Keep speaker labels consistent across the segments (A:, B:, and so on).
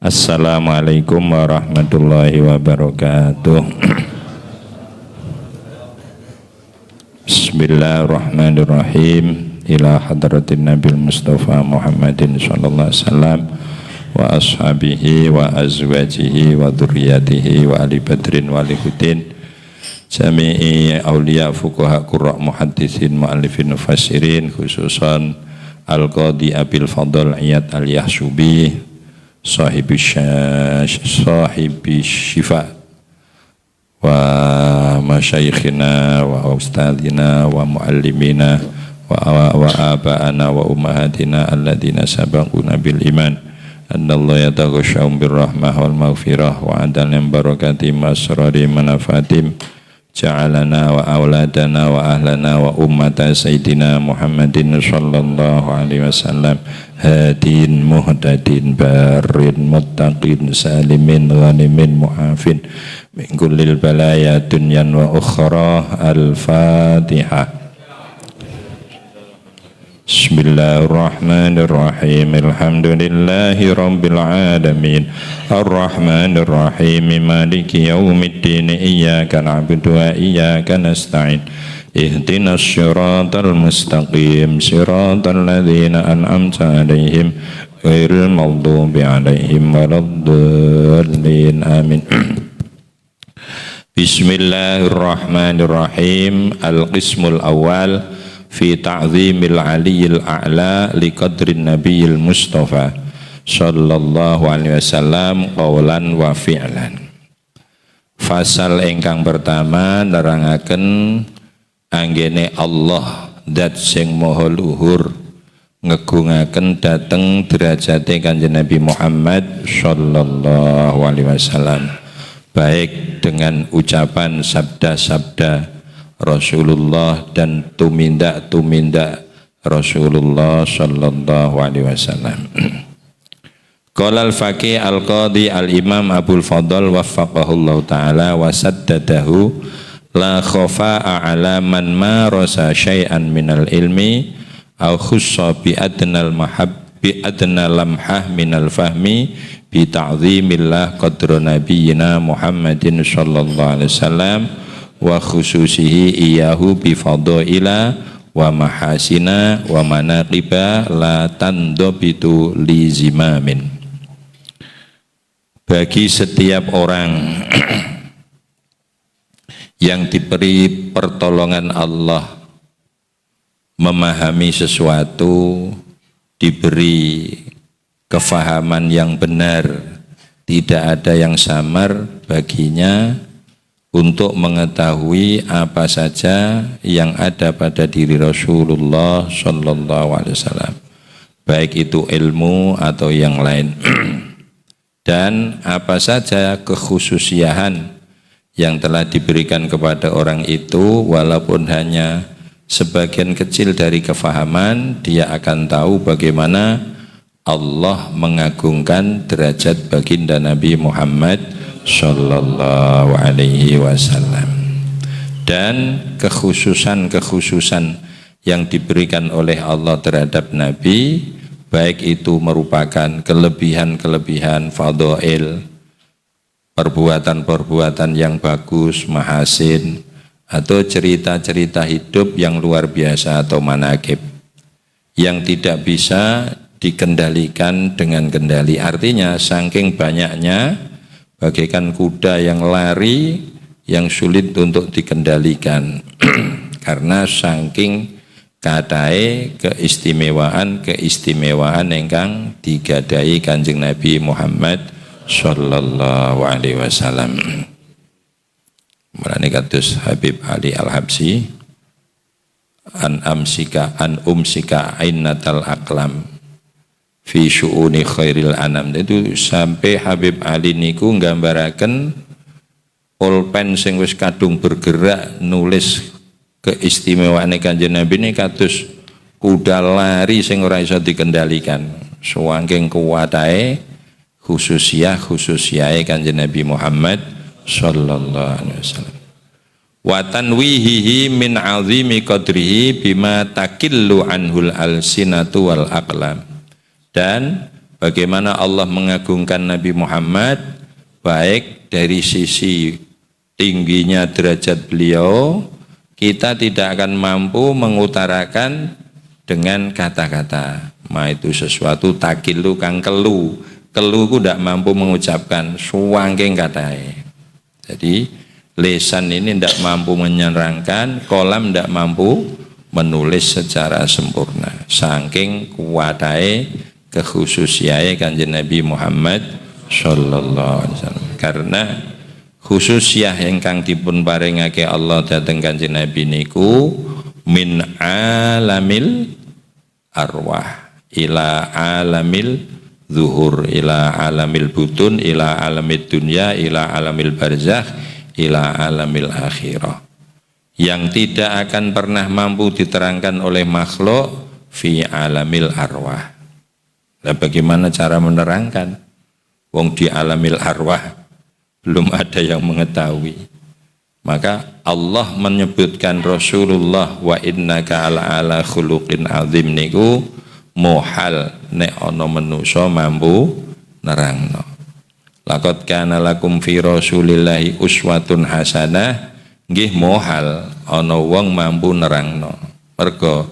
A: Assalamualaikum warahmatullahi wabarakatuh. Bismillahirrahmanirrahim. Ila hadratin Nabil Mustafa Muhammadin sallallahu alaihi wasallam wa ashabihi wa azwajihi wa dzurriyyatihi wa ali badrin wa ali hudin jami'i awliya fuqaha qurra muhaddisin muallifin mufassirin khususan Al-Qadhi Abil Fadl Iyad Al-Yahsubi sahibi syifa wa masyayikhina wa ustadzina wa muallimina wa aba'ana wa ummahatina alladina sabaquna bil iman annallaha yataghashshahum birrahmah wal maghfirah wa adalna barakati masrari manafatim ja'alana wa auladana wa ahlana wa ummata sayyidina Muhammadin sallallahu alaihi wasallam hadin muhtadin barin muttaqin salimin ghanimin mu'afin min kullil balaya dunyan wa ukhra. Al-Fatihah. Bismillahirrahmanirrahim. Alhamdulillahi rabbil alamin. Ar-Rahmanirrahim. Maliki yaumiddin. Iyyaka na'budu wa iyyaka nasta'in. Ihdinas siratal mustaqim. Siratal ladzina an'amta 'alaihim ghairil maghdubi 'alaihim waladdallin. Amin. Bismillahirrahmanirrahim. Al-qismul awal fi ta'zimil aliyil a'la li qadrin nabiyil mustafa sallallahu alaihi wasallam qaulan wa fi'lan. Fasal ingkang pertama nerangaken anggene Allah zat sing maha luhur ngegungaken dhateng derajate Kanjeng Nabi Muhammad sallallahu alaihi wasallam baik dengan ucapan sabda-sabda Rasulullah dan tumindak-tumindak Rasulullah sallallahu alaihi wasallam. Qala al-faqih al-qadhi al-imam Abul Fadl waffaqahullahu ta'ala wa saddadahu la khafa'a ala man marasa syai'an minal ilmi aw khussa bi adnal mahabbi adna lamhah minal fahmi bi ta'zimillah qadra nabiyyina Muhammadin sallallahu alaihi wasallam wa khususihi iyahu bi fadaila wa mahasina wa manaqiba la tandabitu li zimamin. Bagi setiap orang yang diberi pertolongan Allah memahami sesuatu, diberi kefahaman yang benar, tidak ada yang samar baginya untuk mengetahui apa saja yang ada pada diri Rasulullah sallallahu alaihi wasallam, baik itu ilmu atau yang lain. Dan apa saja kekhususian yang telah diberikan kepada orang itu, walaupun hanya sebagian kecil dari kefahaman, dia akan tahu bagaimana Allah mengagungkan derajat baginda Nabi Muhammad sallallahu alaihi wasallam. Dan kekhususan-kekhususan yang diberikan oleh Allah terhadap Nabi, baik itu merupakan kelebihan-kelebihan fadail, perbuatan-perbuatan yang bagus, mahasin, atau cerita-cerita hidup yang luar biasa atau manaqib yang tidak bisa dikendalikan dengan kendali. Artinya saking banyaknya bagaikan kuda yang lari yang sulit untuk dikendalikan karena saking katae keistimewaan ingkang digadai Kanjeng Nabi Muhammad sallallahu alaihi wasallam. Mulane kados Habib Ali Al-Habsyi an umsika ainatal aqlam fi syu'uni khairil anam. Itu sampai Habib Ali niku nggambaraken pulpen sing wis kadung bergerak nulis keistimewaane Kanjeng Nabi ini kados kuda lari sing ora iso dikendalikan. Saking kuwatae khususiahe Kanjeng Nabi Muhammad sallallahu alaihi wasallam. Wa tanwihihi min azimi qadrihi bima takillu anhul alsinatu wal aqlam. Dan bagaimana Allah mengagungkan Nabi Muhammad, baik dari sisi tingginya derajat beliau, kita tidak akan mampu mengutarakan dengan kata-kata. Itu sesuatu takilu kang kelu ku tidak mampu mengucapkan suwangking katai. Jadi lesan ini tidak mampu menerangkan, kolam tidak mampu menulis secara sempurna. Saking kuatai kekhususiai kanjeng Nabi Muhammad sallallahu alaihi wasallam. Karena khususiyah ingkang dipun paringake Allah dhateng kanjeng Nabi niku min alamil arwah ila alamil zuhur, ila alamil butun, ila alamid dunya, ila alamil barzakh, ila alamil akhirah, yang tidak akan pernah mampu diterangkan oleh makhluk fi alamil arwah. Nah, bagaimana cara menerangkan? Wong di alamil arwah belum ada yang mengetahui. Maka Allah menyebutkan Rasulullah wa innaka ala khuluqin azim niku mohal nek ana manusa mampu nerangno. Laqad kana lakum fi Rasulillahi uswatun hasanah, nggih mohal ana wong mampu nerangno. Mergo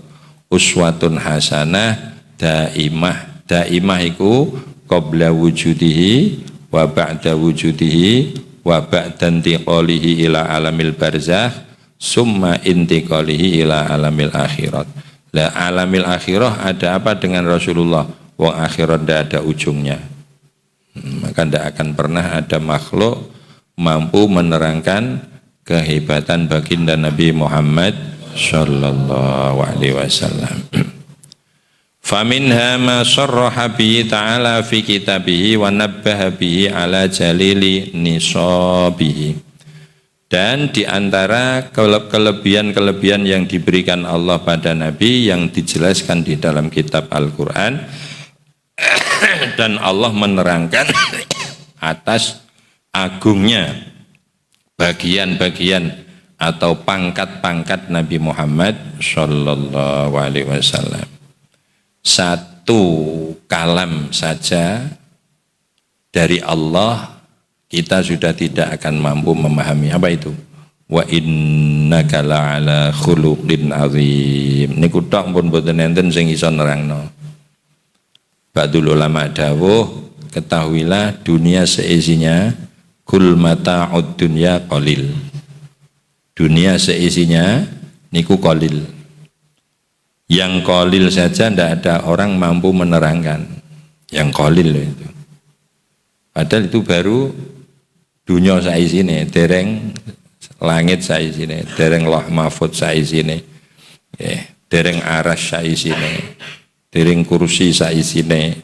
A: uswatun hasanah daimah. Daimah iku qabla wujudihi wa ba'da wujudihi wa ba'da intiqalihi ila alamil barzakh summa intiqalihi ila alamil akhirat. Lah alamil akhirah ada apa dengan Rasulullah? Wong akhirat tidak ada ujungnya. Maka tidak akan pernah ada makhluk mampu menerangkan kehebatan baginda Nabi Muhammad sallallahu alaihi wasallam. Faminha ma sarraha bihi ta'ala fi kitabihi wa nabbaha bihi ala jalili nisabihi. Dan diantara kelebihan-kelebihan yang diberikan Allah pada Nabi yang dijelaskan di dalam kitab Al-Quran, dan Allah menerangkan atas agungnya bagian-bagian atau pangkat-pangkat Nabi Muhammad sallallahu alaihi wasallam. Satu kalam saja dari Allah kita sudah tidak akan mampu memahami. Apa itu? Wa innaka la'ala khuluqin azim. Niku tok pun boten enten sing iso nerangno. Ba'dul ulama dawuh, ketahuilah dunia seisinya kul mata'ud dunya qalil. Dunia seisinya niku qalil. Yang qalil saja tidak ada orang mampu menerangkan. Yang qalil itu. Padahal itu baru dunia saisine, dereng langit saisine, dereng loh mahfud saisine, dereng aras saisine, dereng kursi saisine,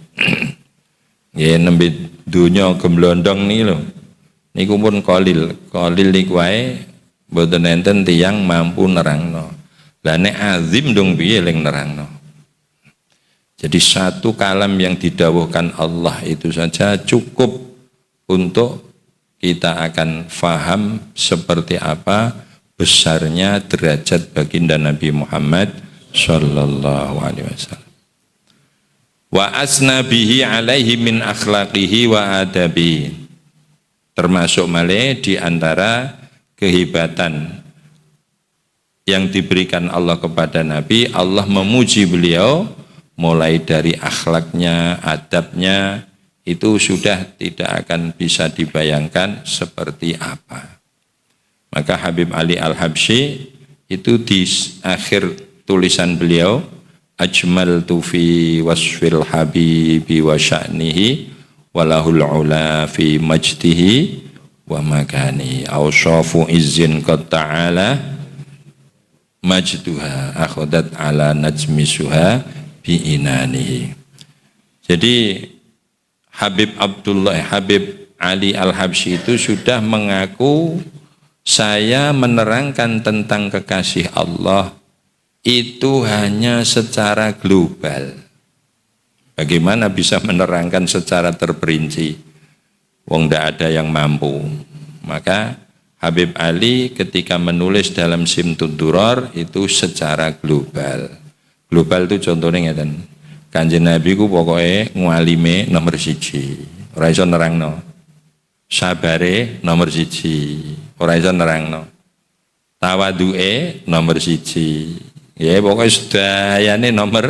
A: nembe dunia gemblondong nih loh, niku pun kolil niku wae boten enten tiyang mampu nerangno. Lah nek azim dong piye ling nerangno. Jadi satu kalam yang didawuhkan Allah itu saja cukup untuk kita akan faham seperti apa besarnya derajat baginda Nabi Muhammad sallallahu alaihi wasallam. Wa asna bihi alaihi min akhlaqihi wa adabi. Termasuk malih di antara kehebatan yang diberikan Allah kepada Nabi, Allah memuji beliau mulai dari akhlaknya, adabnya, itu sudah tidak akan bisa dibayangkan seperti apa. Maka Habib Ali Al-Habsyi itu di akhir tulisan beliau, ajmaltu fi wasfil habibi wa sya'nihi walahul ula fi majdihi wa makani awsafu izzin qad ta'ala majduha akhadat ala najmi suha bi inanihi. Jadi Habib Ali Al-Habsyi itu sudah mengaku, saya menerangkan tentang kekasih Allah itu hanya secara global. Bagaimana bisa menerangkan secara terperinci? Wong tidak ada yang mampu. Maka Habib Ali ketika menulis dalam Simtud Duror itu secara global. Global itu contohnya ngeten. Kanjeng Nabi ku pokoknya ngualime nomor siji, ora iso nerangno. Sabare nomor siji, ora iso nerangno. Tawaduke nomor siji. Ya pokoknya sedayane nomor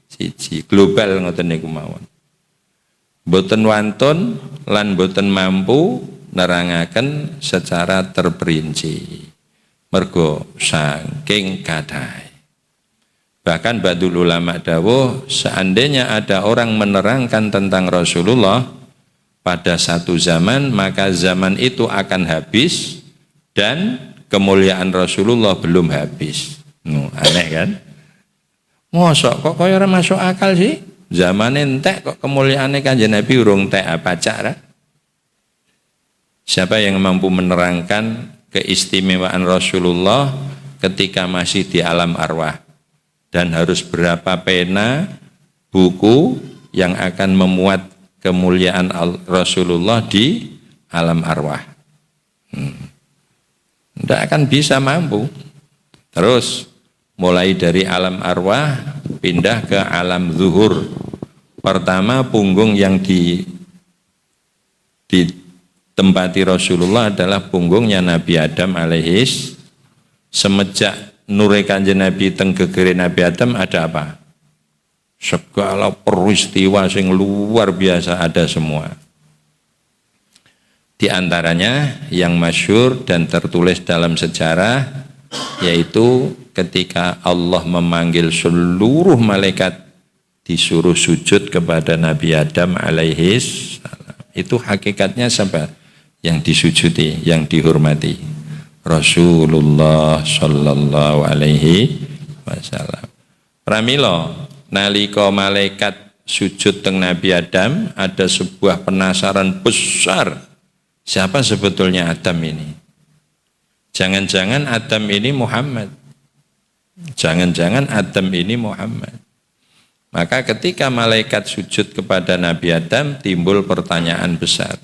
A: siji, global ngoten niku mawon. Boten wantun lan boten mampu nerangaken secara terperinci. Mergo saking kadai. Bahkan Badul Ulama dawuh, seandainya ada orang menerangkan tentang Rasulullah pada satu zaman, maka zaman itu akan habis dan kemuliaan Rasulullah belum habis. Aneh kan? Mosok kok kaya ora masuk akal sih? Zaman entek kok kemuliaane Kanjeng Nabi urung entek apa cara? Siapa yang mampu menerangkan keistimewaan Rasulullah ketika masih di alam arwah? Dan harus berapa pena buku yang akan memuat kemuliaan Rasulullah di alam arwah. Tidak akan bisa mampu. Terus mulai dari alam arwah pindah ke alam zuhur. Pertama punggung yang ditempati Rasulullah adalah punggungnya Nabi Adam alaihis. Semenjak nure Kanjeng Nabi teng gegere Nabi Adam ada apa? Segala peristiwa sing luar biasa ada semua. Di antaranya yang masyhur dan tertulis dalam sejarah yaitu ketika Allah memanggil seluruh malaikat disuruh sujud kepada Nabi Adam alaihis. Itu hakikatnya siapa? Yang disujudi, yang dihormati. Rasulullah sallallahu alaihi wasallam. Pramila nalika malaikat sujud teng Nabi Adam ada sebuah penasaran besar. Siapa sebetulnya Adam ini? Jangan-jangan Adam ini Muhammad. Jangan-jangan Adam ini Muhammad. Maka ketika malaikat sujud kepada Nabi Adam timbul pertanyaan besar.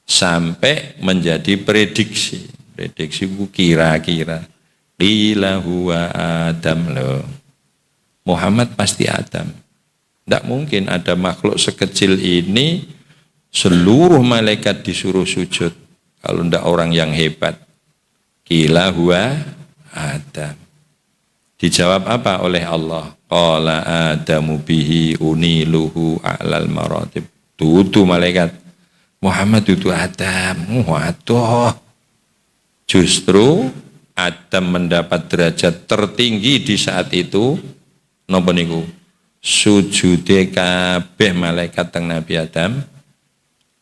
A: Sampai menjadi prediksi kira-kira qila huwa Adam loh. Muhammad pasti Adam. Tidak mungkin ada makhluk sekecil ini seluruh malaikat disuruh sujud kalau tidak orang yang hebat. Qila huwa Adam. Dijawab apa oleh Allah? Qala Adamu bihi uniluhu a'lal maratib. Tutu malaikat. Muhammad itu Adam. Waduh. Justru Adam mendapat derajat tertinggi di saat itu. Napa niku? Sujude kabeh malaikat teng Nabi Adam.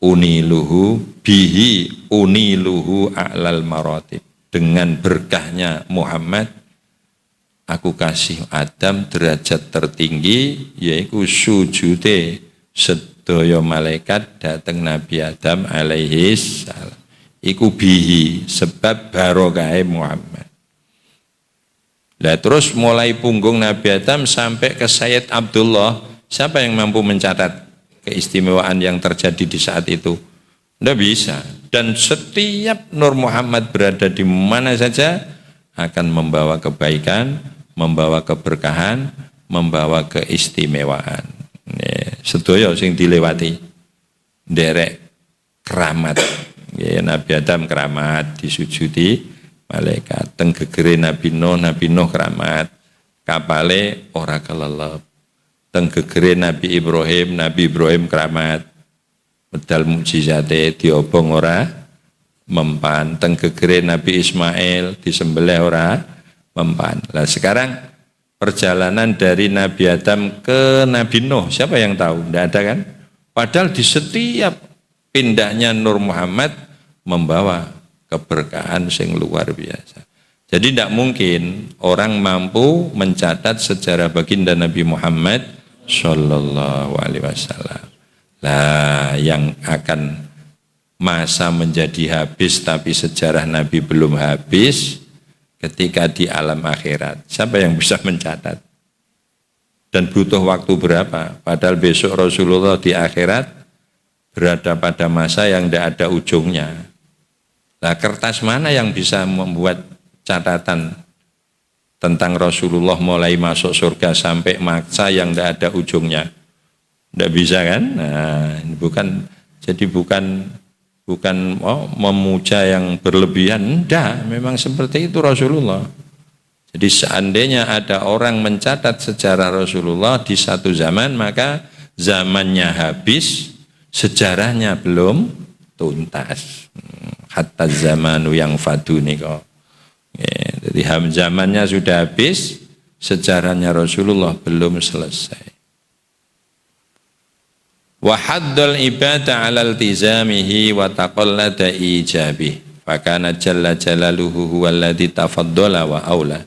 A: Uniluhu bihi uniluhu a'lal maratib. Dengan berkahnya Muhammad, aku kasih Adam derajat tertinggi, yaitu sujude sedaya malaikat dateng Nabi Adam alaihis salam. Iku bihi sebab barokah Muhammad. Lah terus mulai punggung Nabi Adam sampai ke Sayyid Abdullah, siapa yang mampu mencatat keistimewaan yang terjadi di saat itu? Tidak bisa. Dan setiap Nur Muhammad berada di mana saja akan membawa kebaikan, membawa keberkahan, membawa keistimewaan. Sedaya sing dilewati derek keramat. Ya, Nabi Adam keramat disujudi malaikat. Teng gegere Nabi Nuh keramat. Kapale ora kelelep. Teng gegere Nabi Ibrahim keramat. Medal mukjizate diobong ora mempan. Teng gegere Nabi Ismail disembelih ora mempan. Lah sekarang perjalanan dari Nabi Adam ke Nabi Nuh, siapa yang tahu? Tidak ada kan? Padahal di setiap pindahnya Nur Muhammad membawa keberkahan sing luar biasa. Jadi tidak mungkin orang mampu mencatat sejarah baginda Nabi Muhammad Sallallahu Alaihi Wasallam. Lah yang akan masa menjadi habis tapi sejarah Nabi belum habis ketika di alam akhirat. Siapa yang bisa mencatat? Dan butuh waktu berapa? Padahal besok Rasulullah di akhirat berada pada masa yang tidak ada ujungnya. Nah, kertas mana yang bisa membuat catatan tentang Rasulullah mulai masuk surga sampai masa yang tidak ada ujungnya. Tidak bisa kan? Nah, ini bukan memuja yang berlebihan, enggak, memang seperti itu Rasulullah. Jadi seandainya ada orang mencatat sejarah Rasulullah di satu zaman, maka zamannya habis, sejarahnya belum tuntas. Hatta zamanu yang fadu nih kok. Ya, jadi zamannya sudah habis, sejarahnya Rasulullah belum selesai. Wa haddul ibada 'ala iltizamihi wa taqallada ijabih. Fakana jalla jalaluhu huwallazi tafaddala wa aula.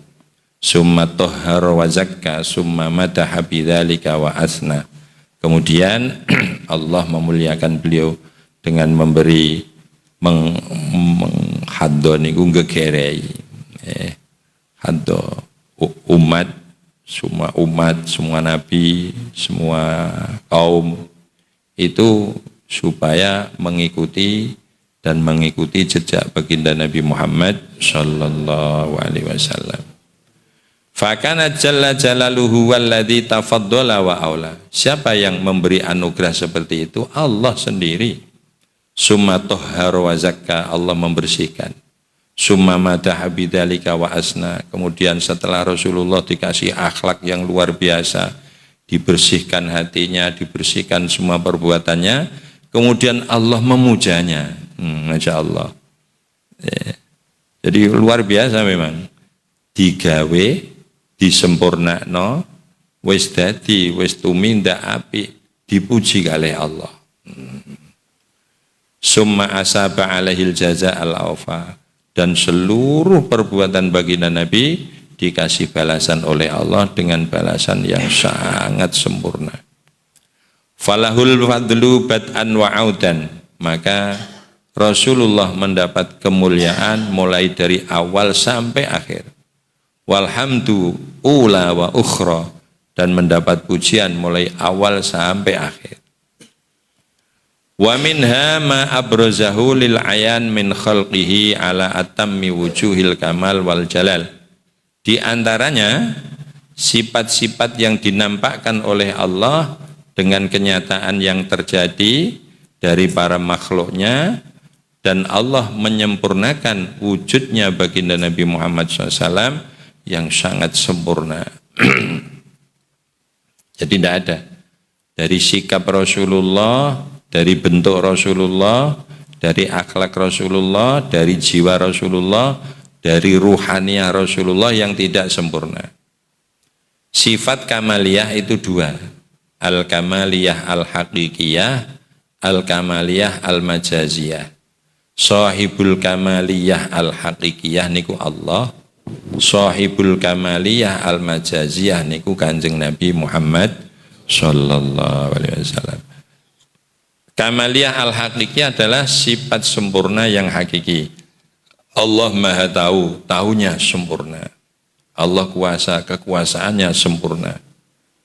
A: Summa tahhara wa zakka summa madaha bidzalika wa asna. Kemudian Allah memuliakan beliau dengan memberi haddo niku ngegerei. Haddo umat, semua nabi, semua kaum itu supaya mengikuti jejak baginda Nabi Muhammad sallallahu alaihi wasallam. Fakana jalla jalaluhu walladzi tafaddala wa aula. Siapa yang memberi anugerah seperti itu? Allah sendiri. Summa tahhara wa zakka, Allah membersihkan. Summa madaha bidzalika wa asna. Kemudian setelah Rasulullah dikasih akhlak yang luar biasa, dibersihkan hatinya, dibersihkan semua perbuatannya, kemudian Allah memujanya. Masya Allah. Jadi luar biasa memang. Digawe, disempurnakno, wis dadi, wis tumindak apik, dipuji oleh Allah. Summa asaba alaihil jaza al-awfa, dan seluruh perbuatan baginda Nabi dikasih balasan oleh Allah dengan balasan yang sangat sempurna. Falahul fadlu bad'an wa audan, maka Rasulullah mendapat kemuliaan mulai dari awal sampai akhir. Walhamdu ula wa ukhra, dan mendapat pujian mulai awal sampai akhir. Wa minha ma abrazahu lil ayan min khalqihi ala atammi wujuhil kamal wal jalal. Di antaranya sifat-sifat yang dinampakkan oleh Allah dengan kenyataan yang terjadi dari para makhluknya, dan Allah menyempurnakan wujudnya baginda Nabi Muhammad SAW yang sangat sempurna. Jadi tidak ada dari sikap Rasulullah, dari bentuk Rasulullah, dari akhlak Rasulullah, dari jiwa Rasulullah, dari ruhaniyah Rasulullah yang tidak sempurna. Sifat kamaliyah itu dua, al-kamaliyah al-haqiqiyah, al-kamaliyah al-majaziyah. Sahibul kamaliyah al-haqiqiyah niku Allah, sahibul kamaliyah al-majaziyah niku Kanjeng Nabi Muhammad sallallahu alaihi wasallam. Kamaliyah al-haqiqiyah adalah sifat sempurna yang hakiki. Allah Maha tahu, tahunya sempurna. Allah kuasa, kekuasaannya sempurna.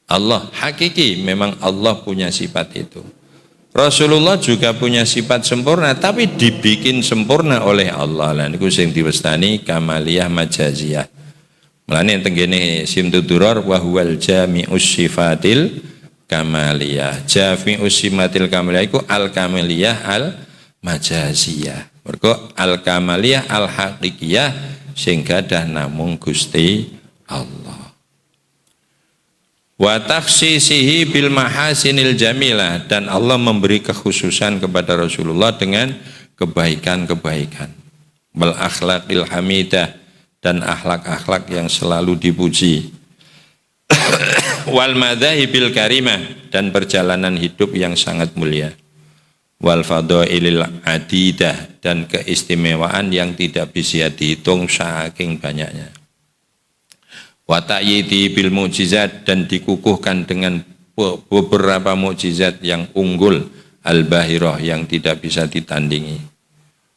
A: Allah hakiki, memang Allah punya sifat itu. Rasulullah juga punya sifat sempurna, tapi dibikin sempurna oleh Allah. Lah niku sing diwestani kamaliyah majaziyah. Mulane tenggene Simtuduror wa huwal jami'us sifatil kamaliyah. Jami'us sifatil kamaliyah iku al kamaliyah al majaziyah. Mergo al kamaliyah al haqiqiyah sing gadah namung Gusti Allah. Wa takhsisihi bil mahasinil jamilah, dan Allah memberi kekhususan kepada Rasulullah dengan kebaikan-kebaikan. Wal akhlaqil hamidah, dan akhlak-akhlak yang selalu dipuji. Wal madzahibil karimah, dan perjalanan hidup yang sangat mulia. Wal fadailil adidah, dan keistimewaan yang tidak bisa dihitung saking banyaknya. Wa ta'yidi bil mukjizat, dan dikukuhkan dengan beberapa mukjizat yang unggul, al-bahirah, yang tidak bisa ditandingi.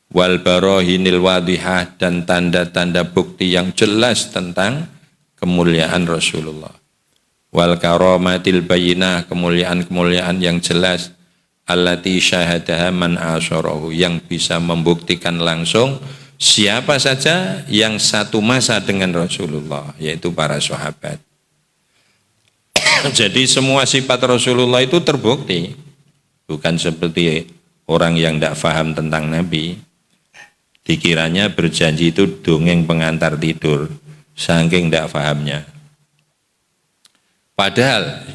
A: Wal barahinil wadihah, dan tanda-tanda bukti yang jelas tentang kemuliaan Rasulullah. Wal karamatil bayinah, kemuliaan-kemuliaan yang jelas, allati syahadaha man asyarahu, yang bisa membuktikan langsung siapa saja yang satu masa dengan Rasulullah, yaitu para sahabat. Jadi semua sifat Rasulullah itu terbukti. Bukan seperti orang yang tidak paham tentang Nabi. Dikiranya berjanji itu dongeng pengantar tidur, saking tidak pahamnya. Padahal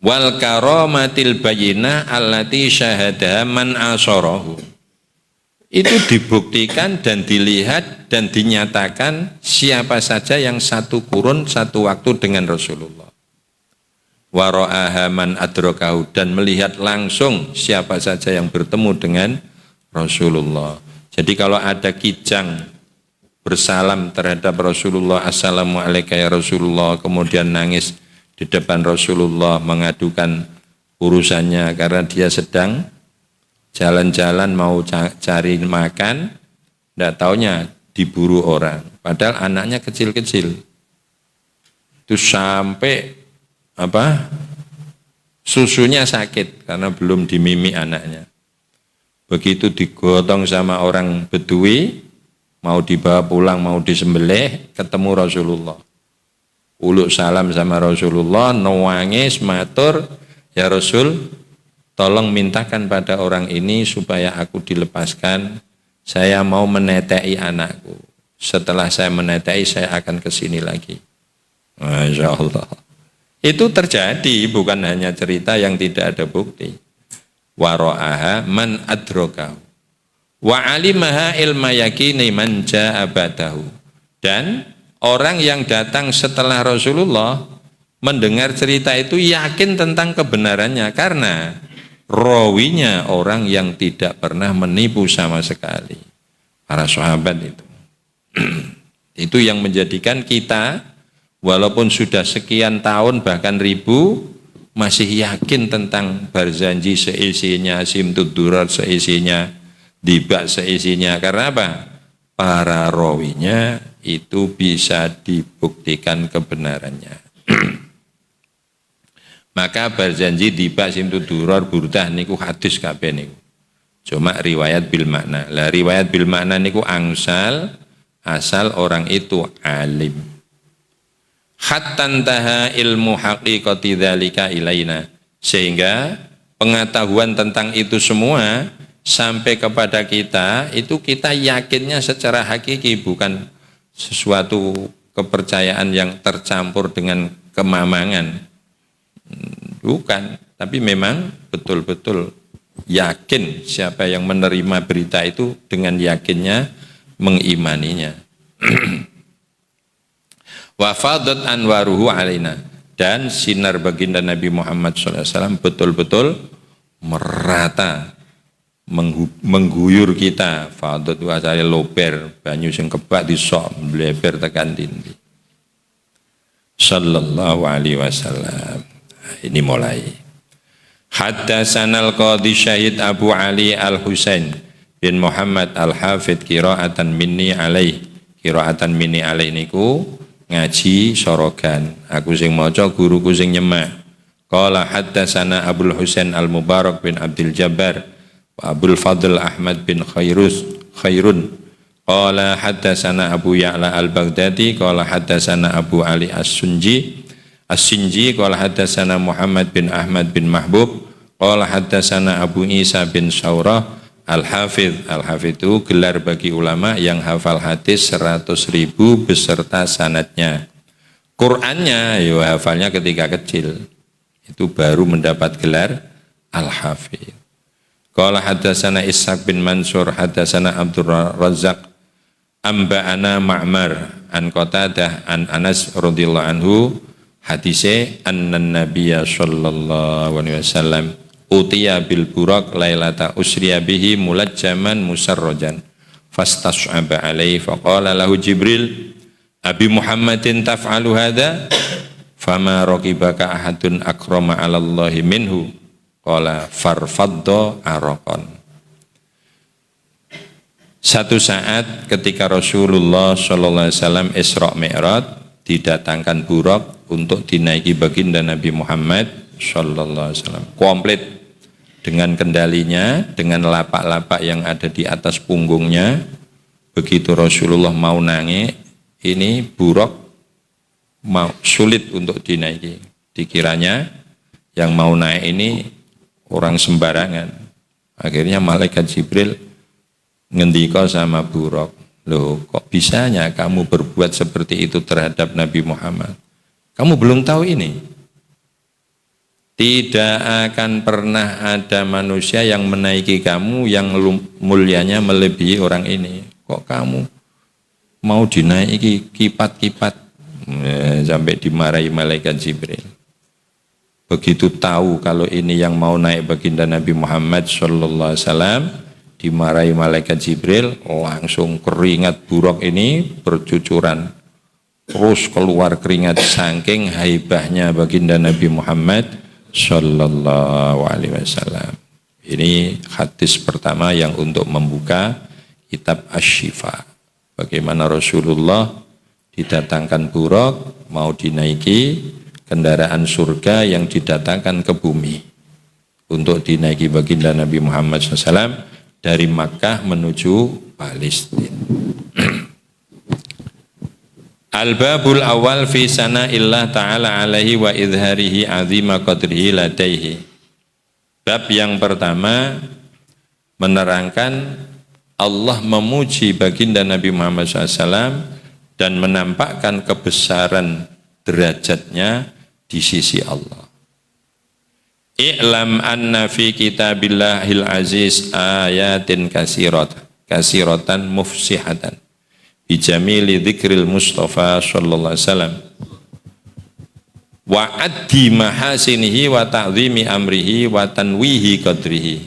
A: wal karamatil bayyinah allati syahada man asarahu, itu dibuktikan dan dilihat dan dinyatakan siapa saja yang satu kurun satu waktu dengan Rasulullah. Wa ra'aha man adrakahu, dan melihat langsung siapa saja yang bertemu dengan Rasulullah. Jadi kalau ada kijang bersalam terhadap Rasulullah, assalamualaikum ya Rasulullah, kemudian nangis di depan Rasulullah mengadukan urusannya karena dia sedang jalan-jalan mau cari makan, tidak taunya diburu orang, padahal anaknya kecil-kecil. Itu sampai susunya sakit karena belum dimimi anaknya. Begitu digotong sama orang Bedui, mau dibawa pulang, mau disembelih, ketemu Rasulullah. Uluk salam sama Rasulullah, nangis matur, ya Rasul, tolong mintakan pada orang ini supaya aku dilepaskan. Saya mau menetei anakku. Setelah saya menetei, saya akan ke sini lagi. Masya Allah. Itu terjadi, bukan hanya cerita yang tidak ada bukti. Wa ra'aha man adrakahu wa alimaha ilma yakini man ja'a ba'dahu. Dan orang yang datang setelah Rasulullah mendengar cerita itu yakin tentang kebenarannya karena rawinya orang yang tidak pernah menipu sama sekali. Para sahabat itu. Itu yang menjadikan kita walaupun sudah sekian tahun bahkan ribu masih yakin tentang Barzanji seisinya, Simtud Durar seisinya, Dibak seisinya. Karena apa? Para rawinya itu bisa dibuktikan kebenarannya. Maka Barzanji, Dibak, Simtud Durar, Burdah niku hadis kabeh niku. Cuma riwayat bil makna. Lah riwayat bil makna niku angsal asal orang itu alim. Hatta taha ilmu haqiqati dzalika ilaina, sehingga pengetahuan tentang itu semua sampai kepada kita, itu kita yakinnya secara hakiki, bukan sesuatu kepercayaan yang tercampur dengan kemamangan, bukan, tapi memang betul-betul yakin siapa yang menerima berita itu dengan yakinnya mengimaninya. Wa fadat anwaruhu alaina, dan sinar baginda Nabi Muhammad SAW betul-betul merata mengguyur kita. Fadat wa asale lober, banyu sing kebak disok bleber tekan dindi. Sallallahu alaihi wasallam. Ini mulai. Haddasanal qadhi syahid Abu Ali Al-Husain bin Muhammad Al-Hafidh qiraatan minni alaih. Qiraatan minni alaih niku ngaji sorogan, aku sing maca, guruku sing nyemak. Qala haddatsana Abul Husain Al-Mubarak bin Abdul Jabbar wa Abul Fadl Ahmad bin Khairun. Qala haddatsana Abu Ya'la Al-Baghdadi qala haddatsana Abu Ali As-Sinji qala haddatsana Muhammad bin Ahmad bin Mahbub qala haddatsana Abu Isa bin Saurah Al-Hafidh. Al-Hafidh itu gelar bagi ulama yang hafal hadis 100.000 beserta sanadnya. Qur'annya ya hafalnya ketika kecil. Itu baru mendapat gelar Al-Hafidh. Qala haddatsana Ishaq bin Mansur haddatsana Abdur Razzaq amba'ana Ma'mar an Qatadah an Anas radhiyallahu anhu hadise annan nabiyya sallallahu alaihi wasallam utiya bil burak lailata usriya bihi mulajjaman musarrajan fastas'aba alaihi faqala lahu Jibril abi Muhammadin taf'alu hadha fama raqibaka ahadun akrama 'ala Allahi minhu qala farfadda araqan. Satu saat ketika Rasulullah sallallahu alaihi wasallam Isra Mi'raj, didatangkan burak untuk dinaiki baginda Nabi Muhammad sallallahu alaihi wasallam komplit dengan kendalinya, dengan lapak-lapak yang ada di atas punggungnya, begitu Rasulullah mau naik, ini buruk mau sulit untuk dinaiki. Dikiranya yang mau naik ini orang sembarangan. Akhirnya malaikat Jibril ngendika sama buruk, loh kok bisanya kamu berbuat seperti itu terhadap Nabi Muhammad? Kamu belum tahu ini? Tidak akan pernah ada manusia yang menaiki kamu yang mulianya melebihi orang ini. Kok kamu mau dinaiki kipat-kipat? Sampai dimarahi malaikat Jibril. Begitu tahu kalau ini yang mau naik baginda Nabi Muhammad sallallahu alaihi wasallam, dimarahi malaikat Jibril, langsung keringat buruk ini bercucuran. Terus keluar keringat saking haibahnya baginda Nabi Muhammad sallallahu alaihi wasallam. Ini hadis pertama yang untuk membuka kitab Asy-Syifa. Bagaimana Rasulullah didatangkan buruk mau dinaiki kendaraan surga yang didatangkan ke bumi untuk dinaiki baginda Nabi Muhammad SAW dari Makkah menuju Palestina. Al-babul awal fi sana'illah ta'ala alaihi wa idharihi azima qadrihi ladaihi. Bab yang pertama menerangkan Allah memuji baginda Nabi Muhammad SAW dan menampakkan kebesaran derajatnya di sisi Allah. I'lam anna fi kitabillahil aziz ayatin kasiratan mufsihatan bijamili dzikril Mustafa sallallahu alaihi wasallam wa addi mahasinihi wa ta'zimi amrihi wa tanwihi qadrihi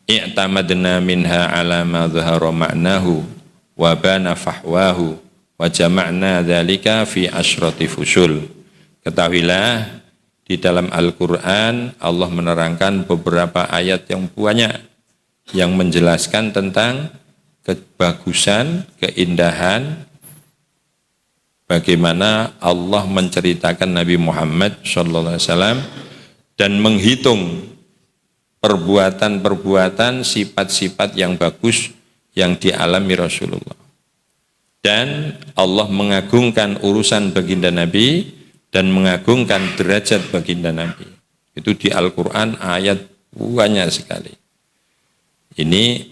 A: i'tamadna minha ala ma dhahara ma'nahu wa bana fahwahu wa jama'na dzalika fi asyrati fusul. Ketahuilah di dalam Al-Qur'an Allah menerangkan beberapa ayat yang banyak yang menjelaskan tentang kebagusan, keindahan, bagaimana Allah menceritakan Nabi Muhammad SAW dan menghitung perbuatan-perbuatan, sifat-sifat yang bagus yang dialami Rasulullah. Dan Allah mengagungkan urusan baginda Nabi dan mengagungkan derajat baginda Nabi. Itu di Al-Quran ayat banyak sekali. Ini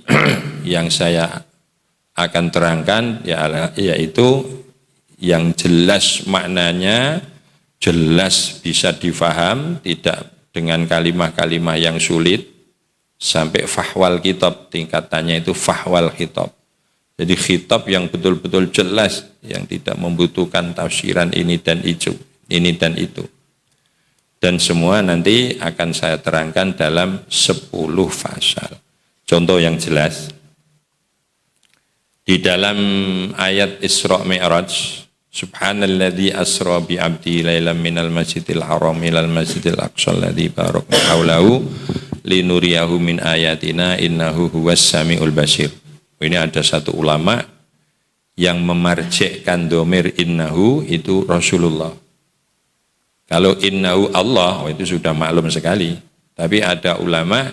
A: yang saya akan terangkan yaitu yang jelas maknanya, jelas bisa difaham, tidak dengan kalimah-kalimah yang sulit, sampai fahwal kitab, tingkatannya itu fahwal kitab. Jadi khitab yang betul-betul jelas, yang tidak membutuhkan tafsiran ini dan itu, ini dan itu. Dan semua nanti akan saya terangkan dalam 10 pasal. Contoh yang jelas, di dalam ayat Isra Mi'raj, Subhanalladzi asra bi 'abdi lailan minal masjidil haram ilal masjidil aqsa alladzi barakna haulahu linuriyahu min ayatina innahu huwas samiul basir. Ini ada satu ulama yang memarjekkan domir innahu itu Rasulullah. Kalau innahu Allah, itu sudah maklum sekali. Tapi ada ulama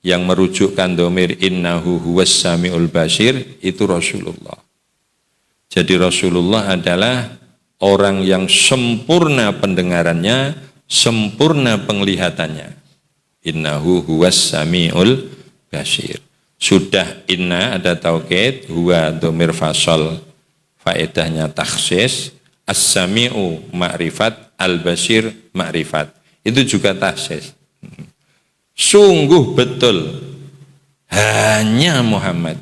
A: yang merujukkan domir innahu huwas samiul basir itu Rasulullah. Jadi Rasulullah adalah orang yang sempurna pendengarannya, sempurna penglihatannya. Innahu huwas samiul basir. Sudah inna ada taukid, huwa domir fasol, faedahnya takhsis, as-sami'u ma'rifat, al-basir ma'rifat. Itu juga takhsis. Sungguh betul hanya Muhammad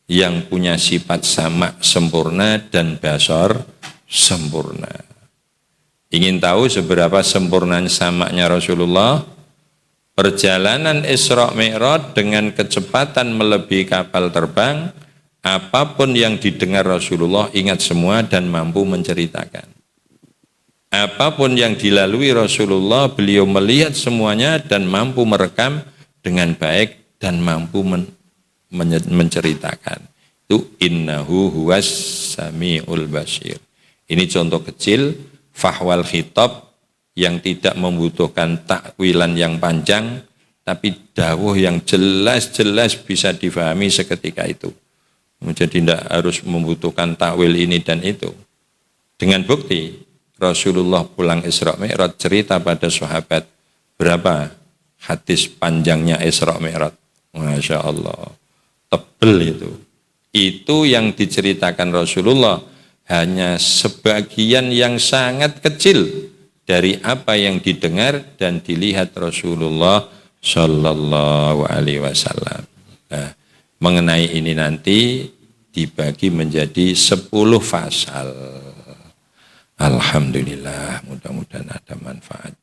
A: yang punya sifat sama sempurna dan basar sempurna. Ingin tahu seberapa sempurnanya samanya Rasulullah? Perjalanan Isra Mi'raj dengan kecepatan melebihi kapal terbang, apapun yang didengar Rasulullah ingat semua dan mampu menceritakan. Apapun yang dilalui Rasulullah, beliau melihat semuanya dan mampu merekam dengan baik dan mampu menceritakan. Itu innahu huwas samiul basir. Ini contoh kecil fahwal khitab yang tidak membutuhkan takwilan yang panjang, tapi dawuh yang jelas-jelas bisa difahami seketika itu. Jadi tidak harus membutuhkan takwil ini dan itu. Dengan bukti Rasulullah pulang Isra Mi'raj cerita pada sahabat berapa hadis panjangnya Isra Mi'raj. Masya Allah, tebel itu. Itu yang diceritakan Rasulullah hanya sebagian yang sangat kecil dari apa yang didengar dan dilihat Rasulullah Shallallahu Alaihi Wasallam. Nah, mengenai ini nanti dibagi menjadi 10 fasal. Alhamdulillah, mudah-mudahan ada manfaat.